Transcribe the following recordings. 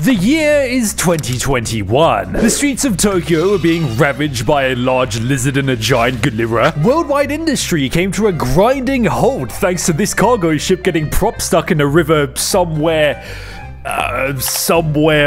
The year is 2021. The streets of Tokyo are being ravaged by a large lizard and a giant gorilla. Worldwide industry came to a grinding halt thanks to this cargo ship getting prop stuck in a river somewhere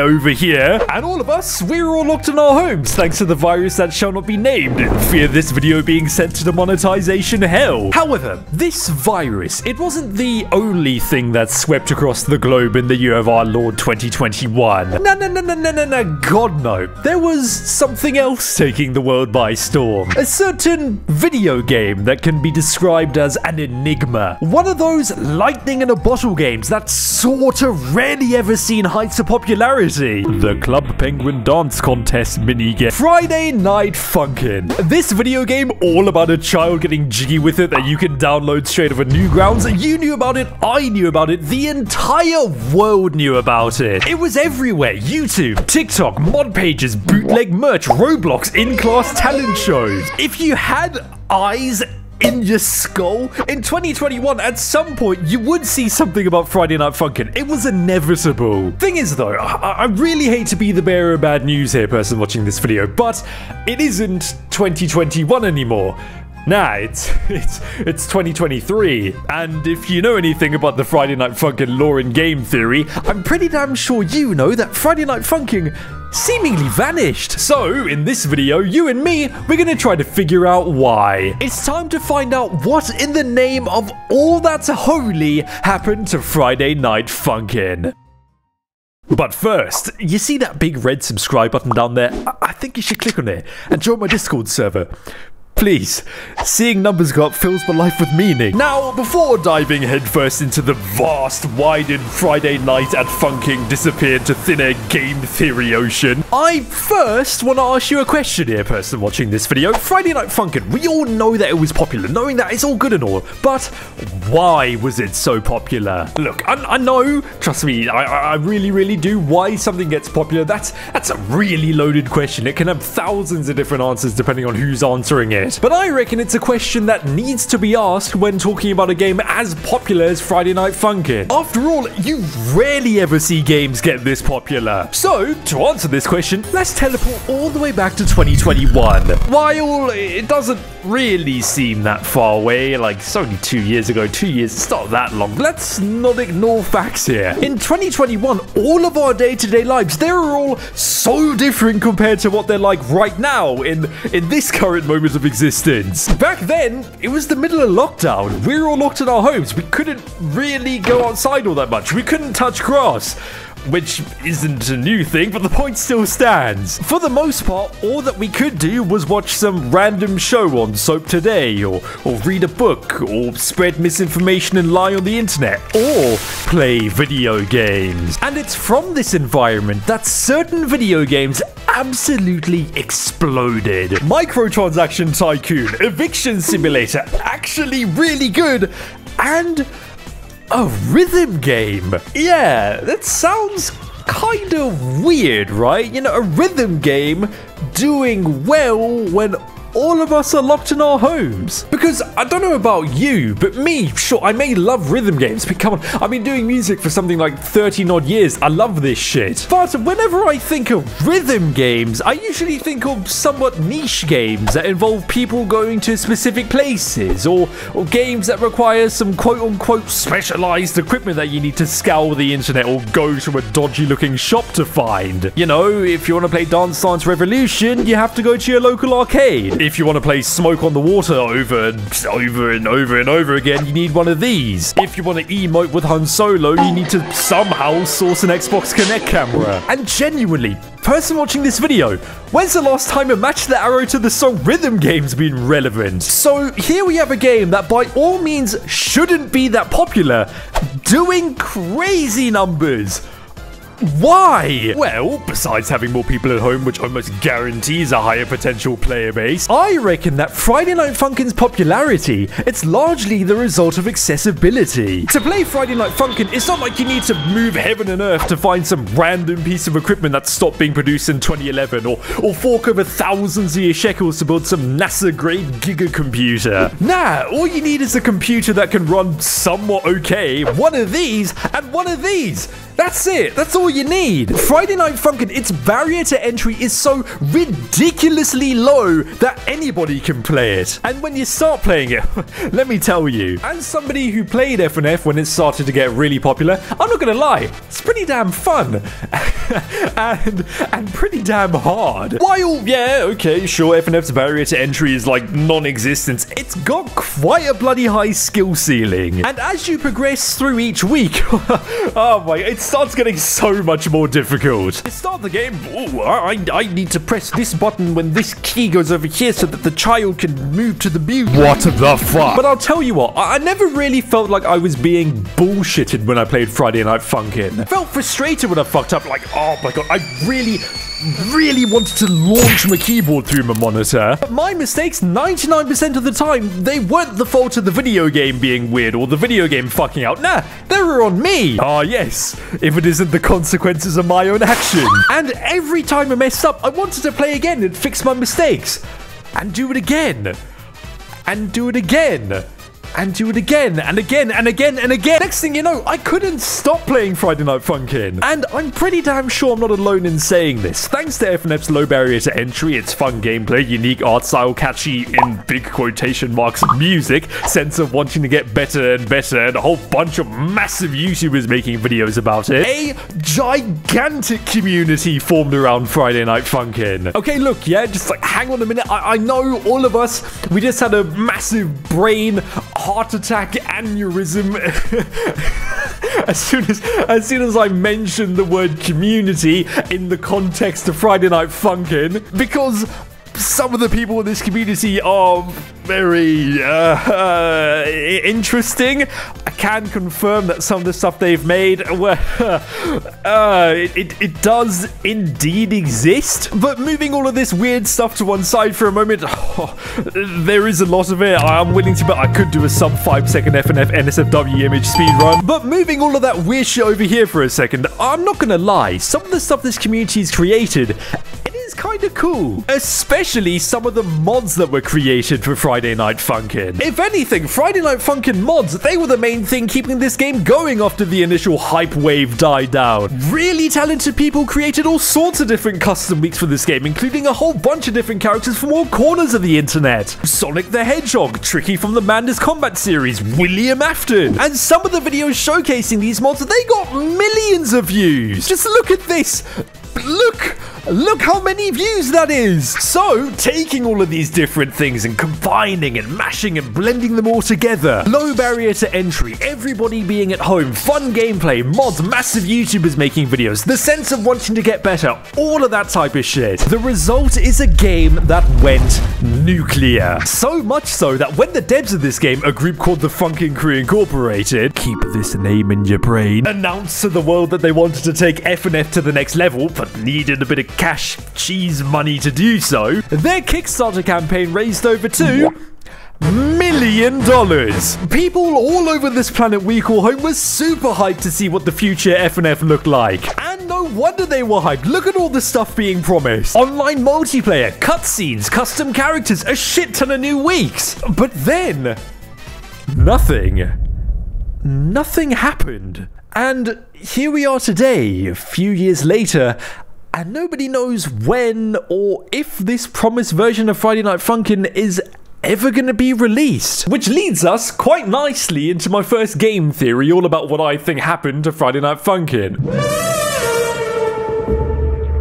over here. And all of us, we're all locked in our homes thanks to the virus that shall not be named in fear of this video being sent to the monetization hell. However, this virus, it wasn't the only thing that swept across the globe in the year of our Lord 2021. No, God no. There was something else taking the world by storm. A certain video game that can be described as an enigma. One of those lightning in a bottle games that sort of rarely ever seen heights of popularity. The Club Penguin Dance Contest minigame. Friday Night Funkin. This video game all about a child getting jiggy with it that you can download straight over Newgrounds. You knew about it, I knew about it, the entire world knew about it. It was everywhere. YouTube, TikTok, mod pages, bootleg merch, Roblox, in-class talent shows. If you had eyes in your skull, in 2021, at some point, you would see something about Friday Night Funkin. It was inevitable. Thing is, though, I really hate to be the bearer of bad news here, person watching this video, but it isn't 2021 anymore. Nah, it's 2023, and if you know anything about the Friday Night Funkin' lore and game theory, I'm pretty damn sure you know that Friday Night Funkin' seemingly vanished. So, in this video, you and me, we're gonna try to figure out why. It's time to find out what in the name of all that's holy happened to Friday Night Funkin'. But first, you see that big red subscribe button down there? I think you should click on it and join my Discord server. Please, seeing numbers go up fills my life with meaning. Now, before diving headfirst into the vast, widened Friday Night at Funkin' disappeared to thin air game theory ocean, I first want to ask you a question here, person watching this video. Friday Night Funkin', we all know that it was popular, knowing that it's all good and all, but why was it so popular? Look, I know, trust me, I really do, why something gets popular, that's a really loaded question. It can have thousands of different answers depending on who's answering it. But I reckon it's a question that needs to be asked when talking about a game as popular as Friday Night Funkin'. After all, you rarely ever see games get this popular. So, to answer this question, let's teleport all the way back to 2021. While it doesn't really seem that far away, like it's only 2 years ago, 2 years, it's not that long. Let's not ignore facts here. In 2021, all of our day-to-day lives, they're all so different compared to what they're like right now in this current moment of existence. Back then, it was the middle of lockdown. We were all locked in our homes. We couldn't really go outside all that much. We couldn't touch grass, which isn't a new thing, but the point still stands. For the most part, all that we could do was watch some random show on Soap Today, or read a book, or spread misinformation and lie on the internet, or play video games. And it's from this environment that certain video games absolutely exploded. Microtransaction Tycoon, Eviction Simulator, actually really good, and a rhythm game. Yeah, that sounds kind of weird, right? You know, a rhythm game doing well when all of us are locked in our homes. Because I don't know about you, but me, sure, I may love rhythm games, but come on, I've been doing music for something like 30 odd years. I love this shit. But whenever I think of rhythm games, I usually think of somewhat niche games that involve people going to specific places, or games that require some quote-unquote specialized equipment that you need to scour the internet or go to a dodgy-looking shop to find. You know, if you want to play Dance Dance Revolution, you have to go to your local arcade. If you want to play Smoke on the Water over and over again, you need one of these. If you want to emote with Han Solo, you need to somehow source an Xbox Kinect camera. And genuinely, person watching this video, when's the last time a Match the Arrow to the song Rhythm Game's been relevant? So here we have a game that by all means shouldn't be that popular, doing crazy numbers. Why? Well, besides having more people at home, which almost guarantees a higher potential player base, I reckon that Friday Night Funkin's popularity, it's largely the result of accessibility. To play Friday Night Funkin', it's not like you need to move heaven and earth to find some random piece of equipment that stopped being produced in 2011, or fork over thousands of your shekels to build some NASA-grade gigacomputer. Nah, all you need is a computer that can run somewhat okay, one of these, and one of these. That's it. That's all you need. Friday Night Funkin', its barrier to entry is so ridiculously low that anybody can play it. And when you start playing it, let me tell you, as somebody who played FNF when it started to get really popular, I'm not gonna lie, it's pretty damn fun. and pretty damn hard. While, yeah, okay, sure, FNF's barrier to entry is like non-existent, it's got quite a bloody high skill ceiling. And as you progress through each week, oh my, it starts getting so much more difficult. You start the game, ooh, I need to press this button when this key goes over here so that the child can move to the music. What the fuck? But I'll tell you what, I never really felt like I was being bullshitted when I played Friday Night Funkin'. I felt frustrated when I fucked up, like, oh my god, I really wanted to launch my keyboard through my monitor. But my mistakes, 99% of the time, they weren't the fault of the video game being weird or the video game fucking out. Nah, they were on me. Ah, yes, if it isn't the consequences of my own action. And every time I messed up, I wanted to play again and fix my mistakes. And do it again. And do it again. And do it again, and again, and again, and again. Next thing you know, I couldn't stop playing Friday Night Funkin'. And I'm pretty damn sure I'm not alone in saying this. Thanks to FNF's low barrier to entry, its fun gameplay, unique art style, catchy, in big quotation marks, music, sense of wanting to get better and better, and a whole bunch of massive YouTubers making videos about it, a gigantic community formed around Friday Night Funkin'. Okay, look, yeah, just like, hang on a minute. I know all of us, we just had a massive brain heart attack aneurysm as soon as I mentioned the word community in the context of Friday Night Funkin', because some of the people in this community are very interesting. I can confirm that some of the stuff they've made, well, it does indeed exist. But moving all of this weird stuff to one side for a moment, there is a lot of it. I'm willing to bet I could do a sub 5-second FNF NSFW image speedrun. But moving all of that weird shit over here for a second, I'm not gonna lie, some of the stuff this community's created, kind of cool, especially some of the mods that were created for Friday Night Funkin'. If anything, Friday Night Funkin' mods, they were the main thing keeping this game going after the initial hype wave died down. Really talented people created all sorts of different custom weeks for this game, including a whole bunch of different characters from all corners of the internet. Sonic the Hedgehog, Tricky from the Manders Combat series, William Afton. And some of the videos showcasing these mods, they got millions of views. Just look at this. Look how many views that is! So, taking all of these different things and combining and mashing and blending them all together. Low barrier to entry, everybody being at home, fun gameplay, mods, massive YouTubers making videos, the sense of wanting to get better, all of that type of shit. The result is a game that went nuclear. So much so that when the devs of this game, a group called the Funkin' Crew Incorporated, keep this name in your brain, announced to the world that they wanted to take FNF to the next level, but needed a bit of cash cheese money to do so, their Kickstarter campaign raised over $2 million. People all over this planet we call home were super hyped to see what the future FNF looked like. And no wonder they were hyped. Look at all the stuff being promised. Online multiplayer, cutscenes, custom characters, a shit ton of new weeks. But then, nothing happened. And here we are today, a few years later, and nobody knows when or if this promised version of Friday Night Funkin' is ever going to be released. Which leads us quite nicely into my first game theory all about what I think happened to Friday Night Funkin'.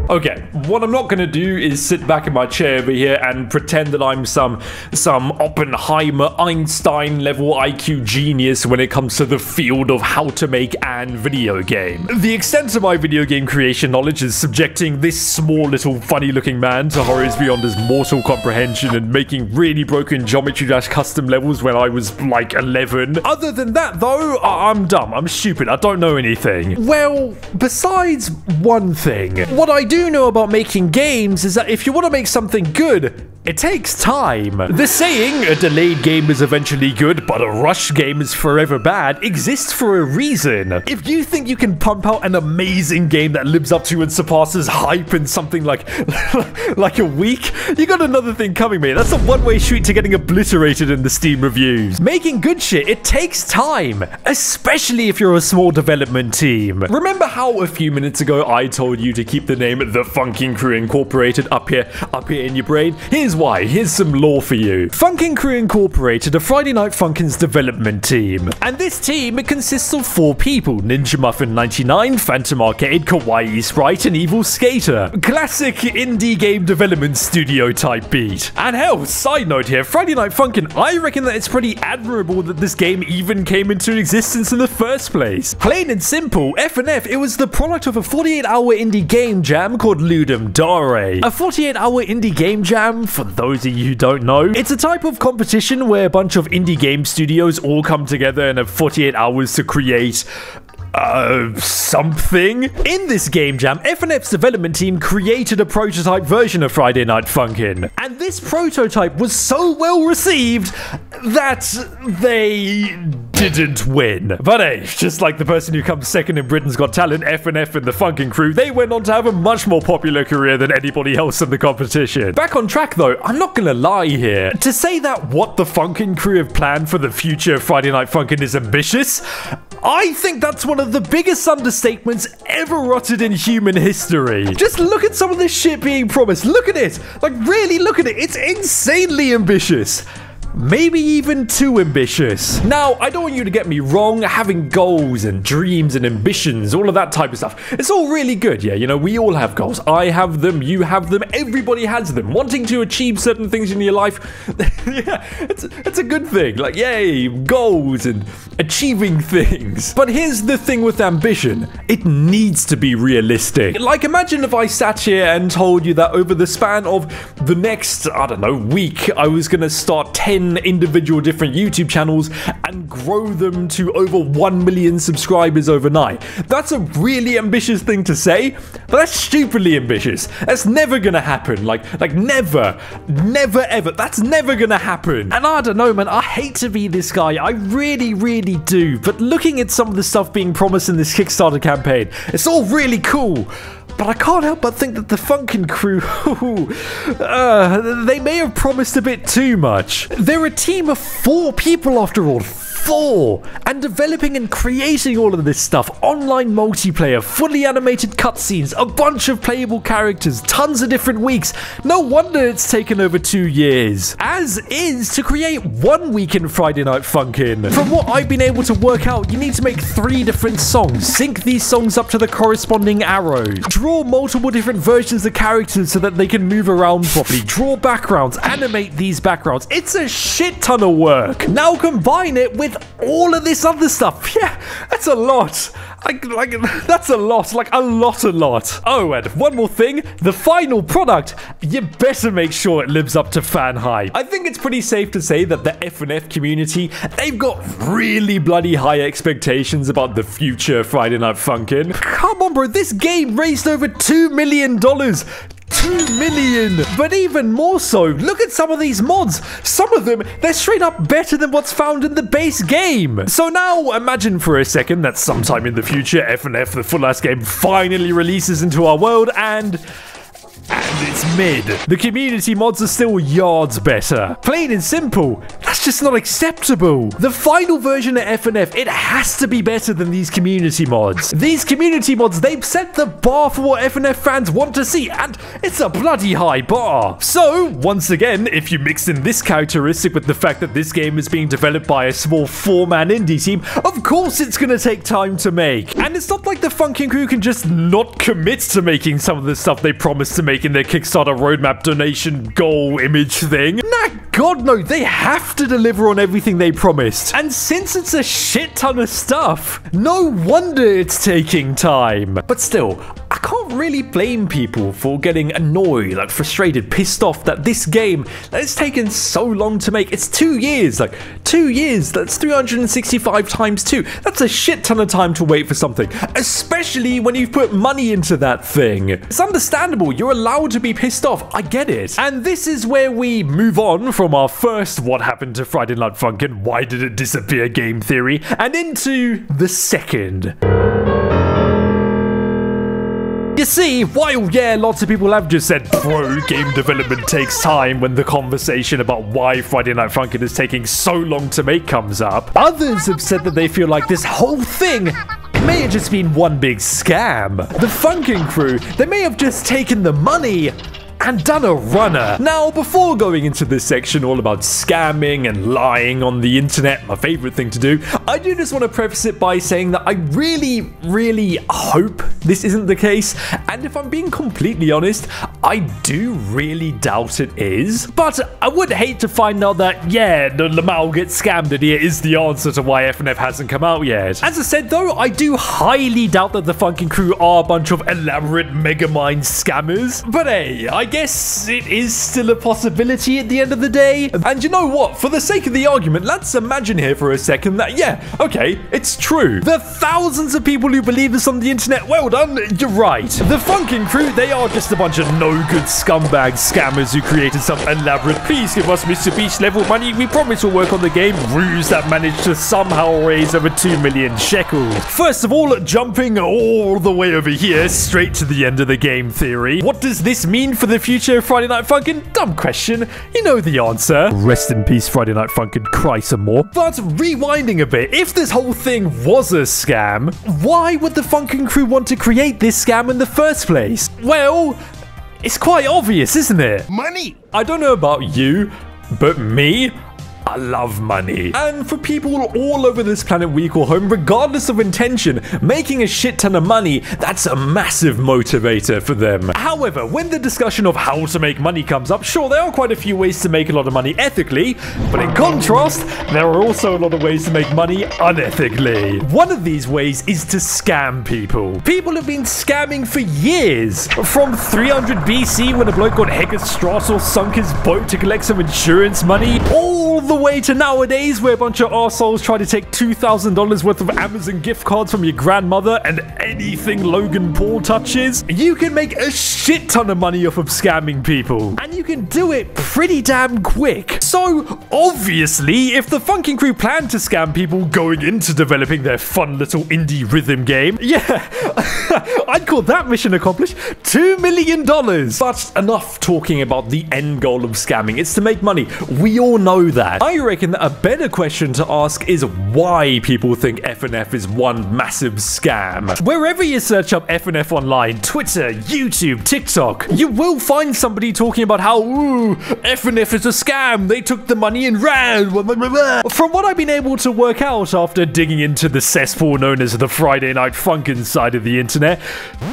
Okay, what I'm not going to do is sit back in my chair over here and pretend that I'm some Oppenheimer, Einstein level IQ genius when it comes to the field of how to make an video game. The extent of my video game creation knowledge is subjecting this small little funny looking man to horrors beyond his mortal comprehension and making really broken geometry dash custom levels when I was like 11. Other than that though, I'm dumb, I'm stupid, I don't know anything. Well, besides one thing, what I do know about making games is that if you want to make something good, It takes time. The saying, a delayed game is eventually good, but a rushed game is forever bad, exists for a reason. If you think you can pump out an amazing game that lives up to and surpasses hype in something like a week, you got another thing coming, mate. That's a one-way street to getting obliterated in the Steam reviews. Making good shit, it takes time, especially if you're a small development team. Remember how a few minutes ago I told you to keep the name The Funkin Crew Incorporated up here in your brain? Here's why. Here's some lore for you. Funkin Crew Incorporated are Friday Night Funkin's development team. And this team, it consists of 4 people. Ninja Muffin 99, Phantom Arcade, Kawaii Sprite, and Evil Skater. Classic indie game development studio type beat. And hell, side note here, Friday Night Funkin', I reckon that it's pretty admirable that this game even came into existence in the first place. Plain and simple, FNF, it was the product of a 48-hour indie game jam called Ludum Dare. A 48-hour indie game jam, for those of you who don't know, it's a type of competition where a bunch of indie game studios all come together and have 48 hours to create something. In this game jam, FNF's development team created a prototype version of Friday Night Funkin'. And this prototype was so well received that they didn't win. But hey, just like the person who comes second in Britain's Got Talent, FNF and the Funkin Crew, they went on to have a much more popular career than anybody else in the competition. Back on track though, I'm not gonna lie here. To say that what the Funkin Crew have planned for the future of Friday Night Funkin' is ambitious, I think that's one of the biggest understatements ever uttered in human history. Just look at some of this shit being promised. Look at it. Like, really look at it. It's insanely ambitious. Maybe even too ambitious. Now, I don't want you to get me wrong, having goals and dreams and ambitions, all of that type of stuff, it's all really good, yeah, you know, we all have goals. I have them, you have them, everybody has them. Wanting to achieve certain things in your life, yeah, it's a good thing. Like, yay, goals and achieving things. But here's the thing with ambition, it needs to be realistic. Like, imagine if I sat here and told you that over the span of the next, I don't know, week, I was gonna start 10 individual different YouTube channels and grow them to over 1 million subscribers overnight. That's a really ambitious thing to say, but that's stupidly ambitious. That's never gonna happen. Like never ever. That's never gonna happen. And I don't know, man, I hate to be this guy. I really do. But looking at some of the stuff being promised in this Kickstarter campaign, it's all really cool. But I can't help but think that the Funkin Crew, they may have promised a bit too much. They're a team of 4 people after all. 4! And developing and creating all of this stuff, online multiplayer, fully animated cutscenes, a bunch of playable characters, tons of different weeks. No wonder it's taken over 2 years. As is to create 1 week in Friday Night Funkin'. From what I've been able to work out, you need to make 3 different songs, sync these songs up to the corresponding arrows, draw multiple different versions of characters so that they can move around properly, draw backgrounds, animate these backgrounds. It's a shit ton of work. Now combine it with all of this other stuff. Yeah, that's a lot. That's a lot. Like, a lot. Oh, and one more thing. The final product, you better make sure it lives up to fan hype. I think it's pretty safe to say that the FNF community, they've got really bloody high expectations about the future Friday Night Funkin'. Come on, bro. This game raised over $2 million. 2 million! But even more so, look at some of these mods. Some of them, they're straight up better than what's found in the base game. So now, imagine for a second that sometime in the future, FNF, the full-ass game, finally releases into our world and it's mid. The community mods are still yards better. Plain and simple, that's just not acceptable. The final version of FNF, it has to be better than these community mods. These community mods, they've set the bar for what FNF fans want to see, and it's a bloody high bar. So, once again, if you mix in this characteristic with the fact that this game is being developed by a small 4-man indie team, of course it's gonna take time to make. And it's not like the Funkin Crew can just not commit to making some of the stuff they promised to make in their Kickstarter roadmap donation goal image thing. Nah, God no, they have to deliver on everything they promised. And since it's a shit ton of stuff, no wonder it's taking time. But still, I can't really blame people for getting annoyed, like frustrated, pissed off that this game that it's taken so long to make. It's 2 years, like 2 years, that's 365 times 2. That's a shit ton of time to wait for something, especially when you've put money into that thing. It's understandable, you're allowed to be pissed off. I get it. And this is where we move on from our first what happened to Friday Night Funkin', why did it disappear game theory, and into the second. You see, while yeah, lots of people have just said, bro, game development takes time when the conversation about why Friday Night Funkin' is taking so long to make comes up, others have said that they feel like this whole thing may have just been one big scam. The Funkin' crew, they may have just taken the money and done a runner. Now, before going into this section all about scamming and lying on the internet, my favorite thing to do, I do just want to preface it by saying that I really hope this isn't the case. And if I'm being completely honest, I do really doubt it is. But I would hate to find out that, yeah, the Lamau gets scammed and here is the answer to why FNF hasn't come out yet. As I said though, I do highly doubt that the Funkin' crew are a bunch of elaborate megamind scammers. But hey, I guess it is still a possibility at the end of the day. And you know what? For the sake of the argument, let's imagine here for a second that, yeah, okay, it's true. The thousands of people who believe this on the internet, well done, you're right. The Funkin' crew, they are just a bunch of no-good scumbag scammers who created some elaborate, please give us Mr. Beast level money, we promise we'll work on the game, ruse that managed to somehow raise over 2 million shekels. First of all, jumping all the way over here, straight to the end of the game theory. What does this mean for the future of Friday Night Funkin'? Dumb question. You know the answer. Rest in peace, Friday Night Funkin', cry some more. But rewinding a bit, if this whole thing was a scam, why would the Funkin' crew want to create this scam in the first place? Well, it's quite obvious, isn't it? Money! I don't know about you, but me, I love money. And for people all over this planet we call home, regardless of intention, making a shit ton of money, that's a massive motivator for them. However, when the discussion of how to make money comes up, sure, there are quite a few ways to make a lot of money ethically, but in contrast, there are also a lot of ways to make money unethically. One of these ways is to scam people. People have been scamming for years. From 300 BC, when a bloke got Hecastratos sunk his boat to collect some insurance money, all the way to nowadays where a bunch of arseholes try to take $2,000 worth of Amazon gift cards from your grandmother and anything Logan Paul touches. You can make a shit ton of money off of scamming people. And you can do it pretty damn quick. So, obviously, if the Funkin' crew plan to scam people going into developing their fun little indie rhythm game, yeah, I'd call that mission accomplished. $2 million. But enough talking about the end goal of scamming. It's to make money. We all know that. I reckon that a better question to ask is why people think FNF is one massive scam. Wherever you search up FNF online, Twitter, YouTube, TikTok, you will find somebody talking about how, ooh, FNF is a scam, they took the money and ran. From what I've been able to work out after digging into the cesspool known as the Friday Night Funkin' side of the internet,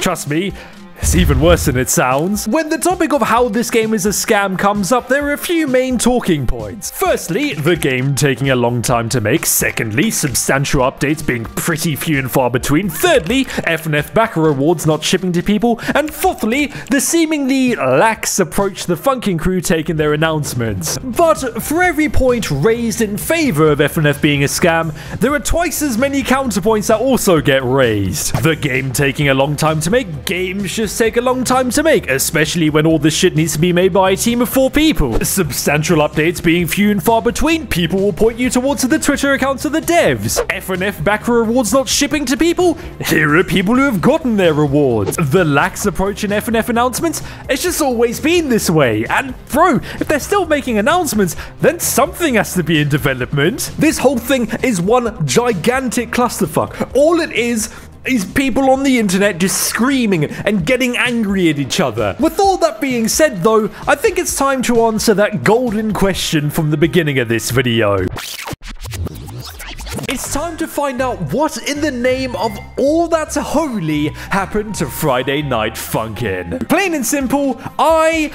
trust me, it's even worse than it sounds. When the topic of how this game is a scam comes up, there are a few main talking points. Firstly, the game taking a long time to make. Secondly, substantial updates being pretty few and far between. Thirdly, FNF backer rewards not shipping to people. And fourthly, the seemingly lax approach the Funkin' crew take in their announcements. But for every point raised in favor of FNF being a scam, there are twice as many counterpoints that also get raised. The game taking a long time to make. Games just take a long time to make, especially when all this shit needs to be made by a team of 4 people. Substantial updates being few and far between. People will point you towards the Twitter accounts of the devs. FNF backer rewards not shipping to people. Here are people who have gotten their rewards. The lax approach in FNF announcements. It's just always been this way. And bro, if they're still making announcements, then something has to be in development. This whole thing is one gigantic clusterfuck. All it is people on the internet just screaming and getting angry at each other. With all that being said though, I think it's time to answer that golden question from the beginning of this video. It's time to find out what in the name of all that's holy happened to Friday Night Funkin'. Plain and simple, I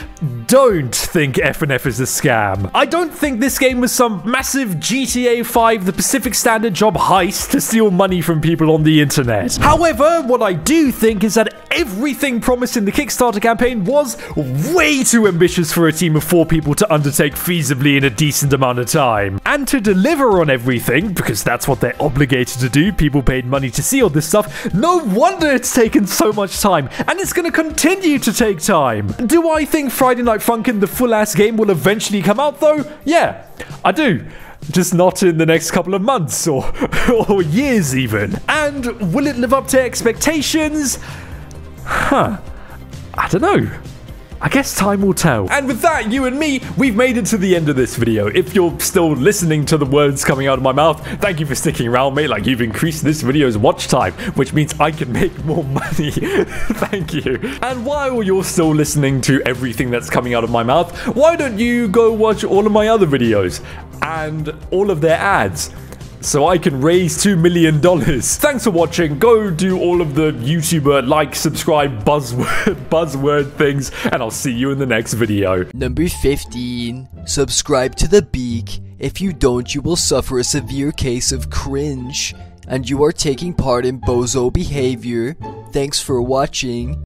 don't think FNF is a scam. I don't think this game was some massive GTA 5 The Pacific Standard job heist to steal money from people on the internet. However, what I do think is that everything promised in the Kickstarter campaign was way too ambitious for a team of 4 people to undertake feasibly in a decent amount of time. And to deliver on everything, because that's what they're obligated to do, people paid money to see all this stuff, no wonder it's taken so much time, and it's going to continue to take time. Do I think Friday Night Funkin' the full-ass game will eventually come out though? Yeah, I do. Just not in the next couple of months or years even. And will it live up to expectations? I don't know. I guess time will tell. And with that, you and me, we've made it to the end of this video. If you're still listening to the words coming out of my mouth, thank you for sticking around, mate. Like, you've increased this video's watch time, which means I can make more money. Thank you. And while you're still listening to everything that's coming out of my mouth, why don't you go watch all of my other videos and all of their ads, so I can raise $2 million. Thanks for watching. Go do all of the YouTuber like, subscribe, buzzword things, and I'll see you in the next video. Number 15. Subscribe to the Beak. If you don't, you will suffer a severe case of cringe, and you are taking part in bozo behavior. Thanks for watching.